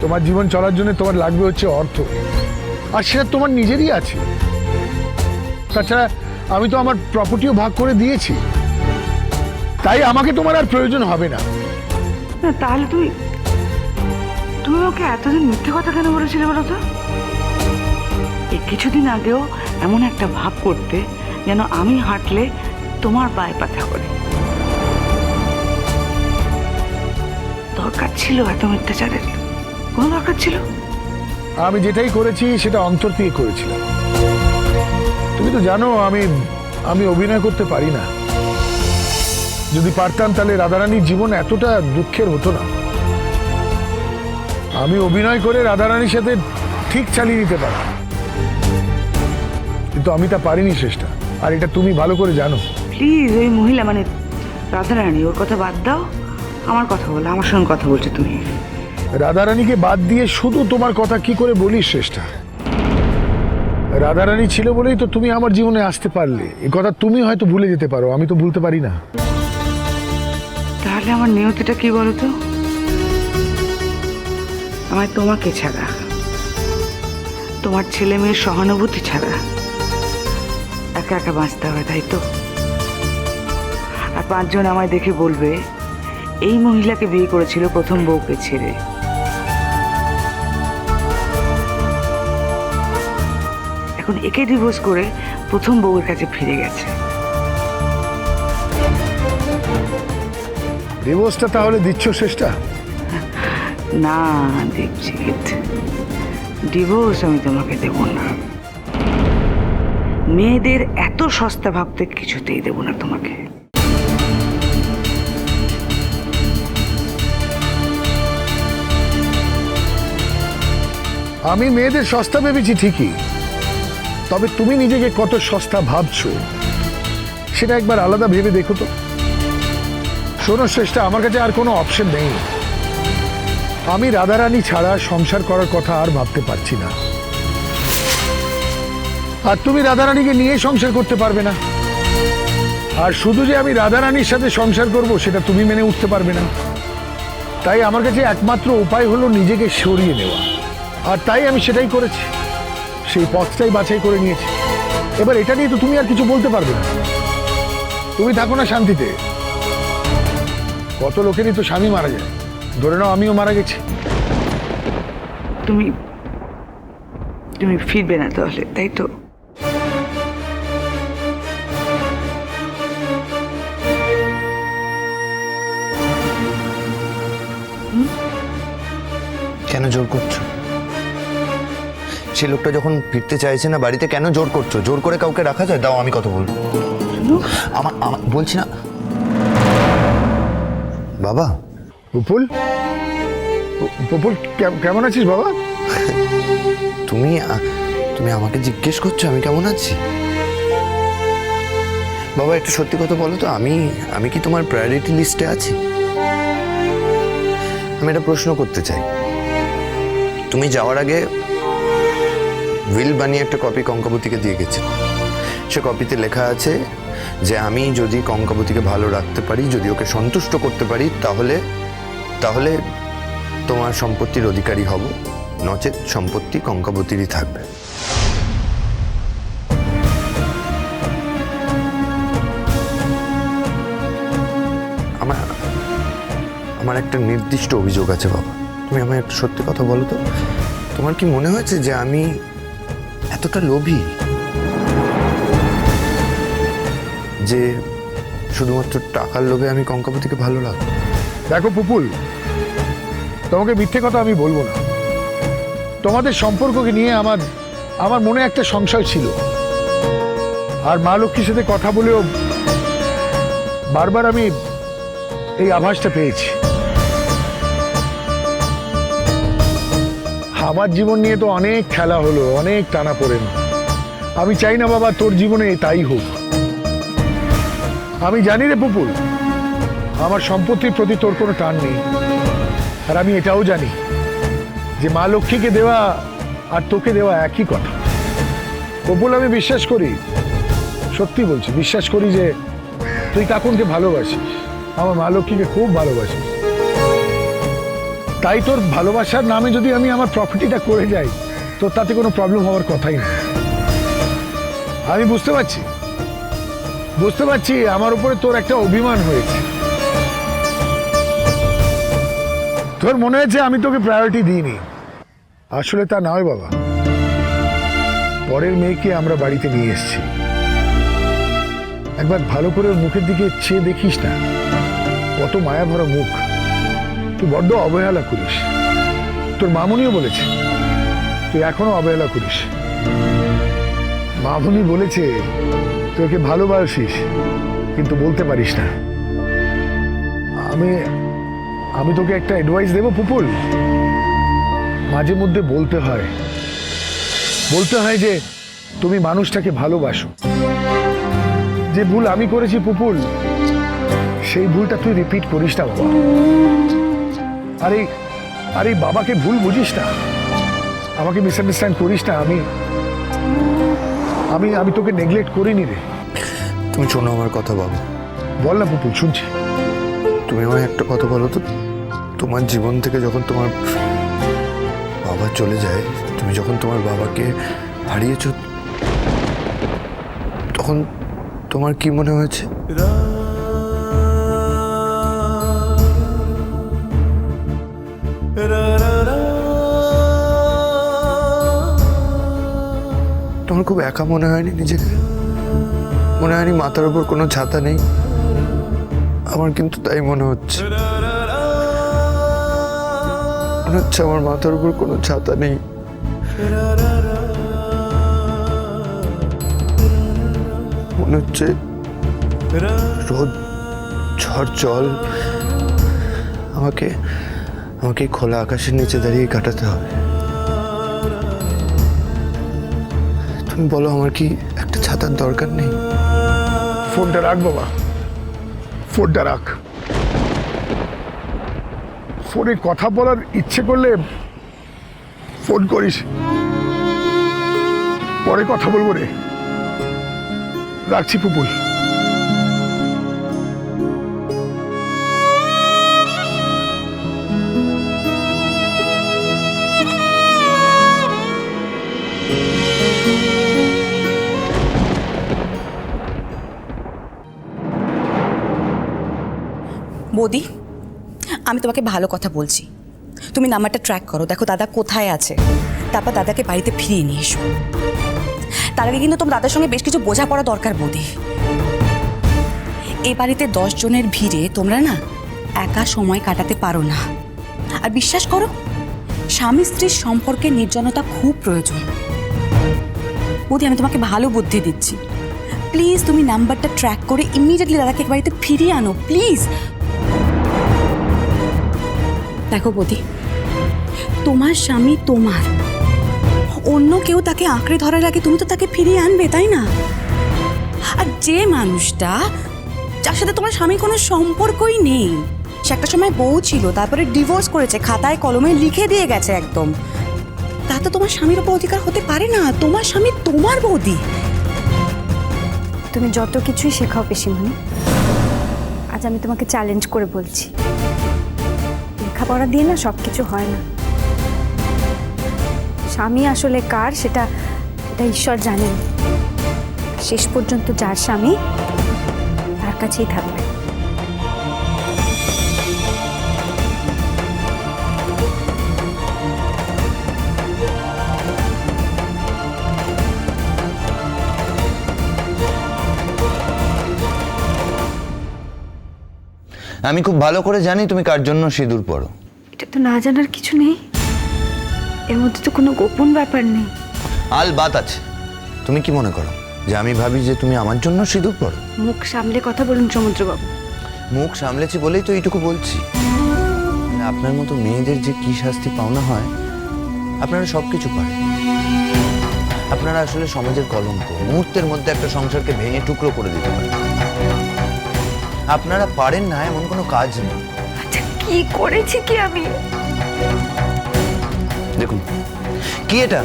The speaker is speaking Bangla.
তোমার জীবন চলার জন্য তোমার লাগবে হচ্ছে অর্থ, আর সেটা তোমার নিজেরই আছে। তাছাড়া আমি তো আমার প্রপার্টিও ভাগ করে দিয়েছি, তাই আমাকে তোমার আর প্রয়োজন হবে না। না তাহলে তুমি তুমি ওকে এতদিন মিথ্যে কথা কেন বলেছিলে বলো তো? এই কিছুদিন আগেও এমন একটা ভাব করতে যেন আমি হাঁটলে তোমার পায়ে পাতা করে। দরকার ছিল এত মিথ্যাচারের? কোনো দরকার ছিল? আমি যেটাই করেছি সেটা অন্তর থেকে করেছিলাম। তুমি তো জানো আমি অভিনয় করতে পারি না। যদি পারতাম তাহলে রাধারানীর জীবন এতটা দুঃখের হতো না। আমি অভিনয় করে রাধারানীর সাথে ঠিক চালিয়ে নিতে পারি, কিন্তু আমি তা পারিনি শ্রেষ্ঠা, আর এটা তুমি ভালো করে জানো। প্লিজ ওই মহিলা মানে রাধারানী, ওর কথা বাদ দাও, আমার কথা বলো। আমার সঙ্গে কথা বলছো তুমি। রাধারানীকে বাদ দিয়ে শুধু তোমার কথা কি করে বলিস শ্রেষ্ঠা? রাধারানী ছিল বলেই তো তুমি আমার জীবনে আসতে পারলে। এই কথা তুমি হয়তো ভুলে যেতে পারো, আমি তো ভুলতে পারি না। তাহলে আমার নিয়তিটা কি বলো তো? আমায় তোমাকে ছাড়া, তোমার ছেলে মেয়ের সহানুভূতি ছাড়া একা একা বাঁচতে হবে, তাই তো? আর পাঁচজন আমায় দেখে বলবে এই মহিলাকে বিয়ে করেছিল প্রথম বউকে ছেড়ে। এখন একে ডিভোর্স করে প্রথম বউয়ের কাছে ফিরে গেছে। ডিভোর্সটা তাহলে দিচ্ছ শ্রেষ্ঠা? না দীপজিৎ, ডিভোর্স আমি তোমাকে দেব না। মেয়েদের এত সস্তা ভাবতে কিছুতেই দেব না তোমাকে। আমি মেয়েদের সস্তা ভেবেছি ঠিকই, তবে তুমি নিজেকে কত সস্তা ভাবছো সেটা একবার আলাদা ভেবে দেখো তো। শোনো শ্রেষ্ঠা, আমার কাছে আর কোনো অপশন নেই। আমি রাধারানী ছাড়া সংসার করার কথা আর ভাবতে পারছি না। আর তুমি রাধারানীকে নিয়ে সংসার করতে পারবে না। আর শুধু যে আমি রাধারানীর সাথে সংসার করব সেটা তুমি মেনে উঠতে পারবে না। তাই আমার কাছে একমাত্র উপায় হলো নিজেকে সরিয়ে নেওয়া, আর তাই আমি সেটাই করেছি। সেই পথটাই বাছাই করে নিয়েছি। এবার এটা নিয়ে তো তুমি আর কিছু বলতে পারবে না। তুমি থাকো না শান্তিতে। কত লোকেরই তো স্বামী মারা যায়, ধরে নাও আমিও মারা গেছি। তুমি তুমি ফিরবে না তাহলে, তাই তো? কেন জোর করছো? সে লোকটা যখন ফিরতে চাইছে না বাড়িতে, কেন জোর করছো? জোর করে কাউকে রাখা যায়? দাও আমি কথা বলবো। আমার বলছি না বাবা। পুপুল, পুপুল কেমন আছিস বাবা? তুমি তুমি আমাকে জিজ্ঞেস করছো আমি কেমন আছি? বাবা একটু সত্যি কথা বলো তো, আমি কি তোমার প্রায়োরিটি লিস্টে আছি? আমি একটা প্রশ্ন করতে চাই। তুমি যাওয়ার আগে উইল বানিয়ে একটা কপি কঙ্কাবতীকে দিয়ে গেছে। সে কপিতে লেখা আছে যে আমি যদি কঙ্কাবতীকে ভালো রাখতে পারি, যদি ওকে সন্তুষ্ট করতে পারি, তাহলে তাহলে তোমার সম্পত্তির অধিকারী হব, নচেত সম্পত্তি কঙ্কাবতীরই থাকবে। আমার একটা নির্দিষ্ট অভিযোগ আছে বাবা। তুমি আমায় একটা সত্যি কথা বলো তো, তোমার কি মনে হয়েছে যে আমি এতটা লোভী যে শুধুমাত্র টাকার লোভে আমি কঙ্কাবতীকে ভালো লাগবো? দেখো পুপুল, তোমাকে মিথ্যে কথা আমি বলবো না। তোমাদের সম্পর্ককে নিয়ে আমার মনে একটা সংশয় ছিল, আর মা লক্ষ্মীর সাথে কথা বলেও বারবার আমি এই আভাসটা পেয়েছি। আমার জীবন নিয়ে তো অনেক খেলা হলো, অনেক টানাপোড়েন। আমি চাই না বাবা তোর জীবনে তাই হোক। আমি জানি রে পুপুল, আমার সম্পত্তির প্রতি তোর কোনো টান নেই। আর আমি এটাও জানি যে মা লক্ষ্মীকে দেওয়া আর তোকে দেওয়া একই কথা। পুপুল, আমি বিশ্বাস করি, সত্যি বলছি, বিশ্বাস করি যে তুই কাকুনকে ভালোবাসিস, আমার মা লক্ষ্মীকে খুব ভালোবাসিস। তাই তোর ভালোবাসার নামে যদি আমি আমার প্রফিটিটা করে যাই, তো তাতে কোনো প্রবলেম হওয়ার কথাই না। আমি বুঝতে পারছি আমার উপরে তোর একটা অভিমান হয়েছে। তোর মনে হয়েছে আমি তোকে প্রায়োরিটি দিইনি, আসলে তা নয় বাবা। পরের মেয়েকে আমরা বাড়িতে নিয়ে এসেছি, একবার ভালো করে ওর মুখের দিকে চেয়ে দেখিস না, কত মায়া ভরা মুখ। তুই বড্ড অবহেলা করিস, তোর মামুনিও বলেছে তুই এখনো অবহেলা করিস। মামুনি বলেছে তুই ওকে ভালোবাসিস কিন্তু বলতে পারিস না। আমি তোকে একটা অ্যাডভাইস দেবো পুপুল, মাঝে মধ্যে বলতে হয় যে তুমি মানুষটাকে ভালোবাসো। যে ভুল আমি করেছি পুপুল, সেই ভুলটা তুই রিপিট করিস না বাবা। আরে বাবাকে ভুল বুঝিস না, আমাকে মিসআন্ডারস্ট্যান্ড করিস না। আমি তোকে নেগলেক্ট করিনি রে। তুমি শোনো আমার কথা বাবা। বল না পুপুল, শুনছি। তুমি আমায় একটা কথা বলো তো, তোমার জীবন থেকে যখন তোমার বাবা চলে যায়, তুমি যখন তোমার বাবাকে হারিয়েছ, তখন তোমার কি মনে হয়েছে? তোমার খুব একা মনে হয়নি নিজেকে? মনে হয়নি মাথার উপর কোনো ছাতা নেই? আমার কিন্তু তাই মনে হচ্ছে আমার মাথার উপর কোনো ছাতা নেই। মনে হচ্ছে রোদ, ঝড়, জল আমাকে খোলা আকাশের নিচে দাঁড়িয়ে কাটাতে হবে। তুমি বলো, আমার কি একটা ছাতার দরকার নেই? ফোনটা রাখ বাবা, ফোনটা রাখ। ফোনে কথা বলার ইচ্ছে করলে ফোন করিস, পরে কথা বলবো রে। রাখছি পুপুল। বৌদি, আমি তোমাকে ভালো কথা বলছি, তুমি নাম্বারটা ট্র্যাক করো, দেখো দাদা কোথায় আছে, তারপর দাদাকে বাড়িতে ফিরিয়ে নিয়ে এসো। তার আগে কিন্তু তোমার দাদার সঙ্গে বেশ কিছু বোঝাপড়া দরকার বৌদি। এ বাড়িতে 10 জনের ভিড়ে তোমরা না একা সময় কাটাতে পারো না। আর বিশ্বাস করো, স্বামী স্ত্রীর সম্পর্কে নির্জনতা খুব প্রয়োজন। বৌদি, আমি তোমাকে ভালো বুদ্ধি দিচ্ছি, প্লিজ তুমি নাম্বারটা ট্র্যাক করে ইমিডিয়েটলি দাদাকে বাড়িতে ফিরিয়ে আনো প্লিজ। দেখো বৌদি, তোমার স্বামী তোমার, অন্য কেউ তাকে আঁকড়ে ধরার আগে তুমি তো তাকে ফিরিয়ে আনবে, তাই না? আর যে মানুষটা, যার সাথে তোমার স্বামীর কোনো সম্পর্কই নেই, সে একটা সময় বউ ছিল, তারপরে ডিভোর্স করেছে, খাতায় কলমে লিখে দিয়ে গেছে একদম, তা তো তোমার স্বামীর উপর অধিকার হতে পারে না। তোমার স্বামী তোমার বৌদি। তুমি যত কিছুই শেখাও পিসিমণি, আজ আমি তোমাকে চ্যালেঞ্জ করে বলছি, লেখাপড়া দিয়ে না সব কিছু হয় না। স্বামী আসলে কার সেটা ঈশ্বর জানেন। শেষ পর্যন্ত যার স্বামী তার কাছেই থাকবে। আমি খুব ভালো করে জানি তুমি কার জন্য সিঁদুর পরো। এটা তো না জানার কিছু নেই, এর মধ্যে তো কোনো গোপন ব্যাপার নেই। আলবাত আছে। তুমি কি মনে করো যে আমি ভাবি যে তুমি আমার জন্য সিঁদুর পরো? মুখ সামলে কথা বলুন সমুদ্রবাবু। মুখ সামলেছি বলেই তো এইটুকু বলছি। আপনার মতো মেয়েদের যে কি শাস্তি পাওনা হয়, আপনারা সব কিছু পারেন। আপনারা আসলে সমাজের কলঙ্ক, মুহূর্তের মধ্যে একটা সংসারকে ভেঙে টুকরো করে দিতে পারেন। আপনারা পারেন না এমন কোনো কাজ নেই। আচ্ছা, কি করেছি কি আমি? দেখুন, কি এটা?